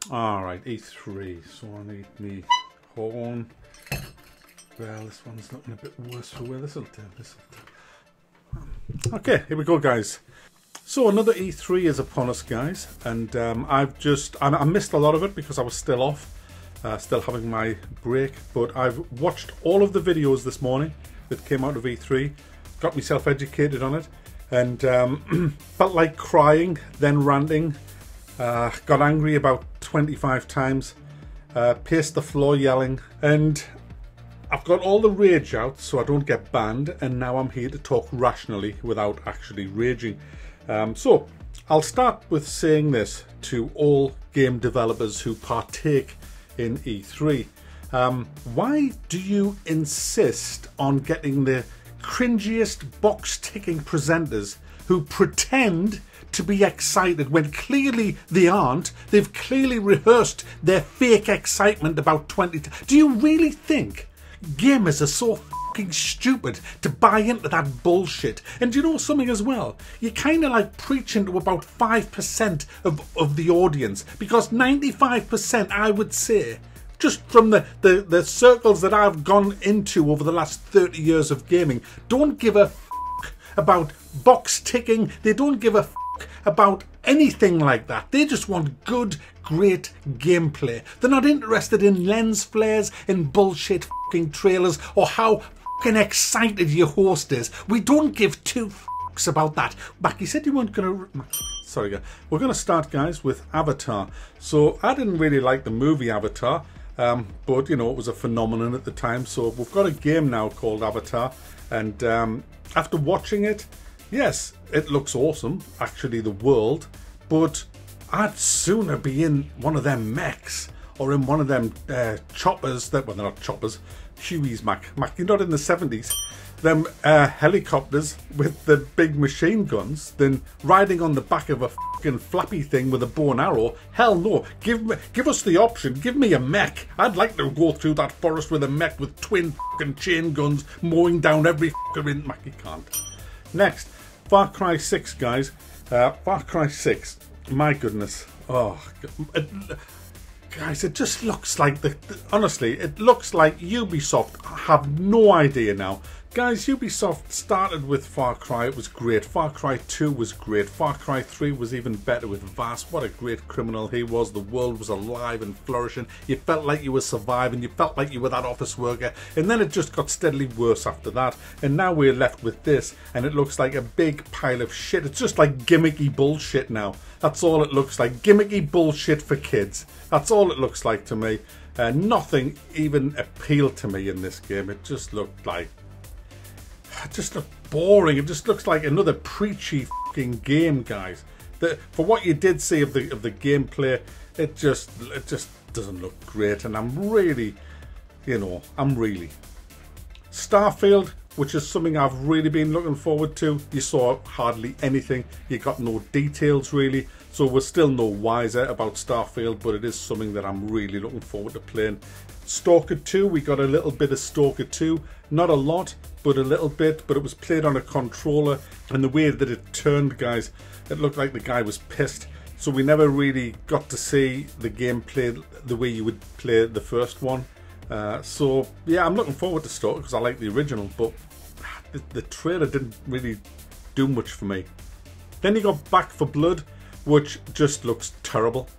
Alright, E3. So I need me horn. Well, this one's looking a bit worse for where this'll do. Okay, here we go, guys. So another E3 is upon us, guys, and I missed a lot of it because I was still off, still having my break, but I've watched all of the videos this morning that came out of E3, got myself educated on it, and felt like crying, then ranting, got angry about 25 times, paced the floor yelling, and I've got all the rage out so I don't get banned, and now I'm here to talk rationally without actually raging. So I'll start with saying this to all game developers who partake in E3. Why do you insist on getting the cringiest box-ticking presenters who pretend to be excited when clearly they aren't? They've clearly rehearsed their fake excitement about 20 times. Do you really think gamers are so fucking stupid to buy into that bullshit? And you know something as well? You're kind of like preaching to about 5% of the audience, because 95%, I would say, just from the circles that I've gone into over the last 30 years of gaming, don't give a fuck about box ticking. They don't give a fuck about anything like that. They just want good, great gameplay. They're not interested in lens flares and bullshit fucking trailers or how fucking excited your host is. We don't give two fucks about that. Back, you said you weren't gonna... Sorry, guys. We're gonna start, guys, with Avatar. So I didn't really like the movie Avatar, but you know, it was a phenomenon at the time. So we've got a game now called Avatar, and after watching it, yes, it looks awesome, actually, the world, but I'd sooner be in one of them mechs or in one of them choppers, well, they're not choppers, Hueys, Mac, you're not in the 70s, them helicopters with the big machine guns, than riding on the back of a fucking flappy thing with a bow and arrow. Hell no, give us the option, give me a mech. I'd like to go through that forest with a mech with twin fucking chain guns mowing down every fucking Mac, you can't. Next, Far Cry 6, guys. Far Cry 6, my goodness. Oh, guys, it just looks like honestly, it looks like Ubisoft have no idea now. Guys, Ubisoft started with Far Cry, it was great. Far Cry 2 was great. Far Cry 3 was even better with Vass. What a great criminal he was. The world was alive and flourishing. You felt like you were surviving. You felt like you were that office worker. And then it just got steadily worse after that. And now we're left with this, and it looks like a big pile of shit. It's just like gimmicky bullshit now. That's all it looks like. Gimmicky bullshit for kids. That's all it looks like to me. Nothing even appealed to me in this game. It just looked like... It just looked boring. It just looks like another preachy fucking game, guys. For what you did see of the gameplay, it just doesn't look great. And I'm really, Starfield, which is something I've really been looking forward to. You saw hardly anything. You got no details really. So we're still no wiser about Starfield, but it is something that I'm really looking forward to playing. Stalker 2, we got a little bit of Stalker 2. Not a lot, but a little bit. But it was played on a controller, and the way that it turned, guys, it looked like the guy was pissed. So we never really got to see the gameplay the way you would play the first one. So yeah, I'm looking forward to Stalker because I like the original, but the trailer didn't really do much for me. Then you got Back 4 Blood, which just looks terrible.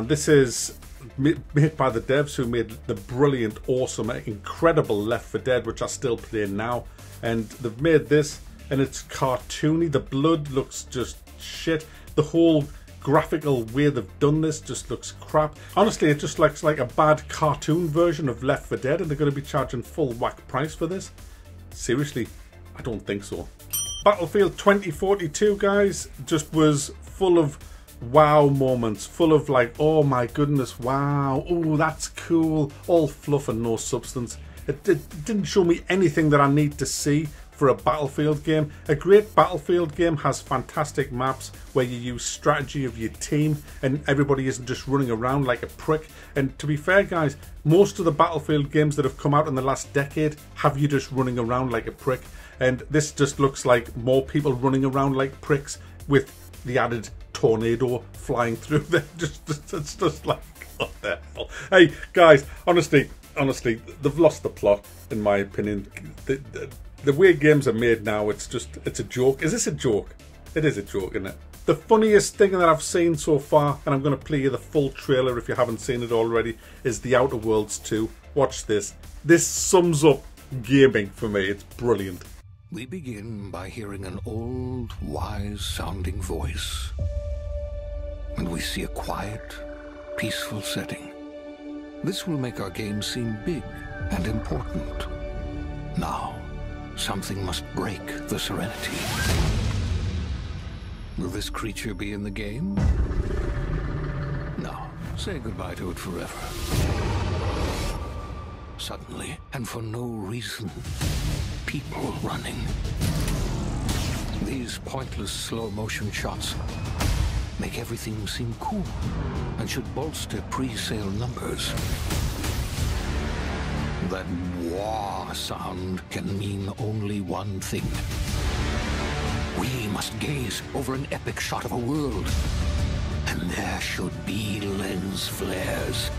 This is made by the devs who made the brilliant, awesome, incredible Left 4 Dead, which I still play now. And they've made this, and it's cartoony. The blood looks just shit. The whole graphical way they've done this just looks crap. Honestly, it just looks like a bad cartoon version of Left 4 Dead, and they're going to be charging full whack price for this. Seriously, I don't think so. Battlefield 2042, guys, just was full of wow moments, full of like, oh my goodness, wow, oh that's cool, all fluff and no substance. It didn't show me anything that I need to see for a Battlefield game. A great Battlefield game has fantastic maps where you use strategy of your team and everybody isn't just running around like a prick. And to be fair, guys, most of the Battlefield games that have come out in the last decade have you just running around like a prick. And this just looks like more people running around like pricks with the added tornado flying through there. It's just like, What the hell? Hey, guys, honestly, they've lost the plot, in my opinion. The way games are made now, it's a joke. Is this a joke? It is a joke, isn't it? The funniest thing that I've seen so far, and I'm going to play you the full trailer if you haven't seen it already, is The Outer Worlds 2. Watch this. This sums up gaming for me. It's brilliant. We begin by hearing an old, wise-sounding voice. And we see a quiet, peaceful setting. This will make our game seem big and important. Now, something must break the serenity. Will this creature be in the game? No. Say goodbye to it forever. Suddenly, and for no reason, people running. These pointless slow-motion shots make everything seem cool and should bolster pre-sale numbers. That wah sound can mean only one thing. We must gaze over an epic shot of a world, and there should be lens flares.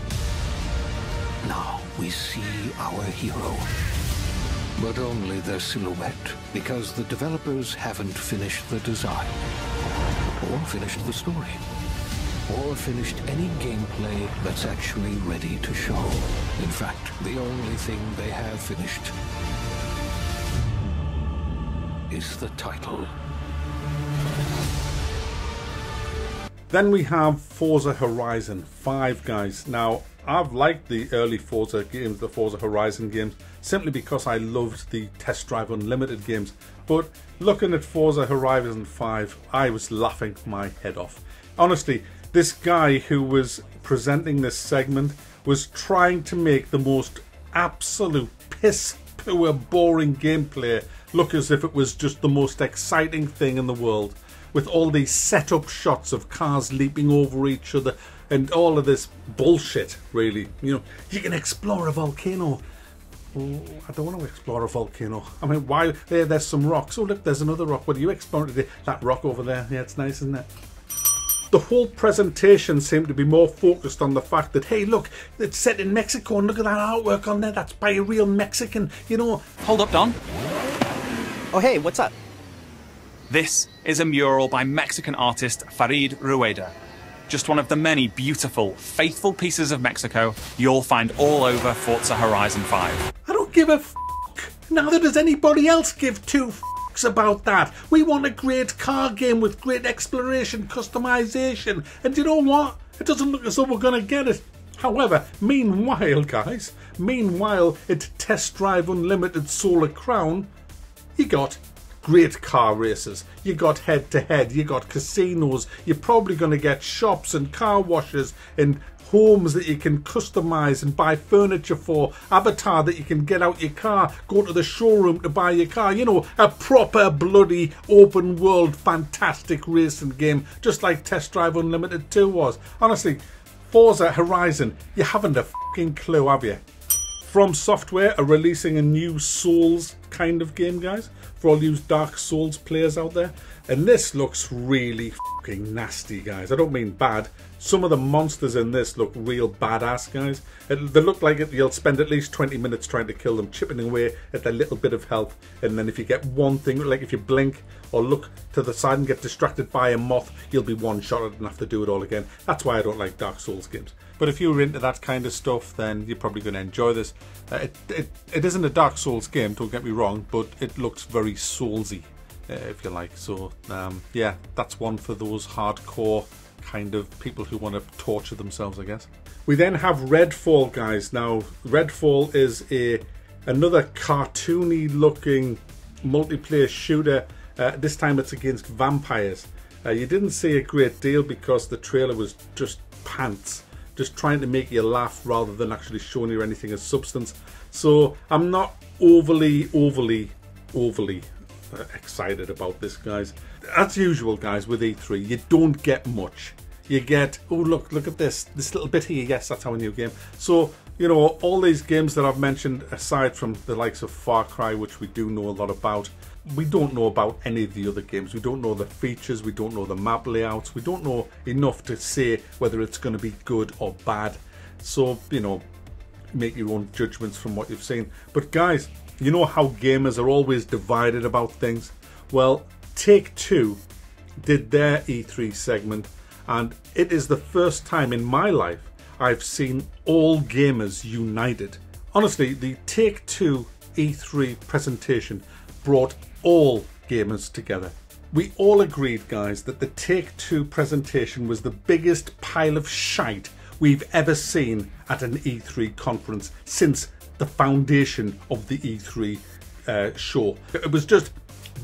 Now we see our hero, but only their silhouette, because the developers haven't finished the design, or finished the story, or finished any gameplay that's actually ready to show. In fact, the only thing they have finished is the title. Then we have Forza Horizon 5, guys. Now, I've liked the early Forza games, the Forza Horizon games, simply because I loved the Test Drive Unlimited games. But looking at Forza Horizon 5, I was laughing my head off. Honestly, this guy who was presenting this segment was trying to make the most absolute piss-poor, boring gameplay look as if it was just the most exciting thing in the world, with all these setup shots of cars leaping over each other and all of this bullshit, really. You know, you can explore a volcano. Oh, I don't want to explore a volcano. I mean, why? There's some rocks. Oh, look, there's another rock. What are you exploring today? That rock over there. Yeah, it's nice, isn't it? The whole presentation seemed to be more focused on the fact that, hey, look, it's set in Mexico and look at that artwork on there. That's by a real Mexican, you know. Hold up, Don. Oh, hey, what's up? This is a mural by Mexican artist Farid Rueda. Just one of the many beautiful, faithful pieces of Mexico you'll find all over Forza Horizon 5. I don't give a f***. Neither does anybody else give two f***s about that. We want a great car game with great exploration, customization, and you know what? It doesn't look as though we're going to get it. However, meanwhile, guys, at Test Drive Unlimited Solar Crown, you got great car races, you got head-to-head, you got casinos, you're probably going to get shops and car washes and homes that you can customize and buy furniture for, avatar that you can get out your car, go to the showroom to buy your car, you know, a proper bloody open world fantastic racing game, just like Test Drive Unlimited 2 was. Honestly, Forza Horizon, you haven't a fucking clue, have you? From Software are releasing a new Souls kind of game, guys, for all you Dark Souls players out there. And this looks really fucking nasty, guys. I don't mean bad. Some of the monsters in this look real badass, guys. They look like you'll spend at least 20 minutes trying to kill them, chipping away at their little bit of health. And then if you get one thing, like if you blink or look to the side and get distracted by a moth, you'll be one-shotted and have to do it all again. That's why I don't like Dark Souls games. But if you're into that kind of stuff, then you're probably going to enjoy this. It isn't a Dark Souls game, don't get me wrong, but it looks very Soulsy, if you like. So, yeah, that's one for those hardcore kind of people who want to torture themselves, I guess. We then have Redfall, guys. Now, Redfall is another cartoony-looking multiplayer shooter. This time it's against vampires. You didn't see a great deal because the trailer was just pants. Just trying to make you laugh rather than actually showing you anything of substance. So I'm not overly excited about this, guys. As usual, guys, with E3, you don't get much. You get, oh look at this little bit here. Yes, that's our new game. So, you know, all these games that I've mentioned, aside from the likes of Far Cry, which we do know a lot about, we don't know about any of the other games. We don't know the features, we don't know the map layouts, we don't know enough to say whether it's going to be good or bad. So, you know, make your own judgments from what you've seen. But guys, you know how gamers are always divided about things? Well, Take-Two did their E3 segment, and it is the first time in my life I've seen all gamers united. Honestly, the Take-Two E3 presentation brought all gamers together. We all agreed, guys, that the Take-Two presentation was the biggest pile of shite we've ever seen at an E3 conference since the foundation of the E3 show. It was just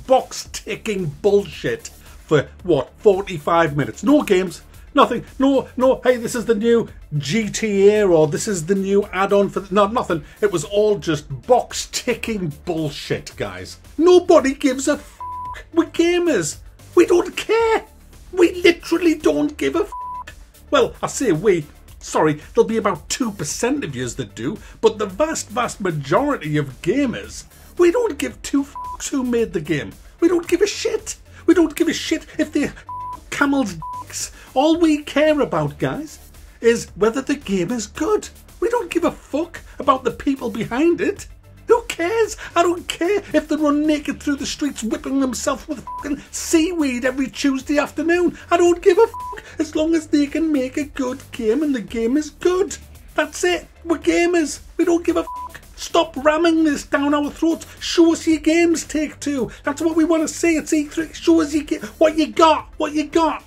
box-ticking bullshit for, what, 45 minutes? No games, nothing, no, hey, this is the new GTA, or this is the new add-on for... No, nothing. It was all just box-ticking bullshit, guys. Nobody gives a f***. We're gamers. We don't care. We literally don't give a f***. Well, I say we. Sorry, there'll be about 2% of yous that do, but the vast majority of gamers, we don't give two f***s who made the game. We don't give a shit. We don't give a shit if they're camels' dicks. All we care about, guys, is whether the game is good. We don't give a fuck about the people behind it. Who cares? I don't care if they run naked through the streets whipping themselves with fucking seaweed every Tuesday afternoon. I don't give a fuck as long as they can make a good game and the game is good. That's it. We're gamers. We don't give a fuck. Stop ramming this down our throats. Show us your games, Take-Two. That's what we want to see. It's E3. Show us your what you got. What you got.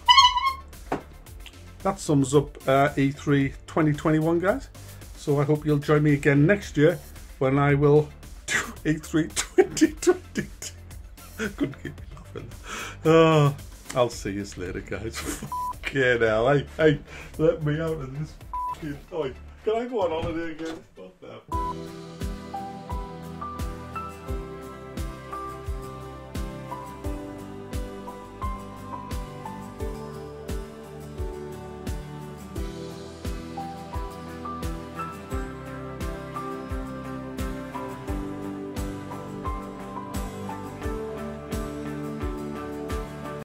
That sums up E3 2021, guys. So I hope you'll join me again next year when I will do E3 2022. Couldn't keep laughing. Oh, I'll see you later, guys. Fucking hell. Hey, let me out of this fucking toy. Can I go on holiday again? Fuck that.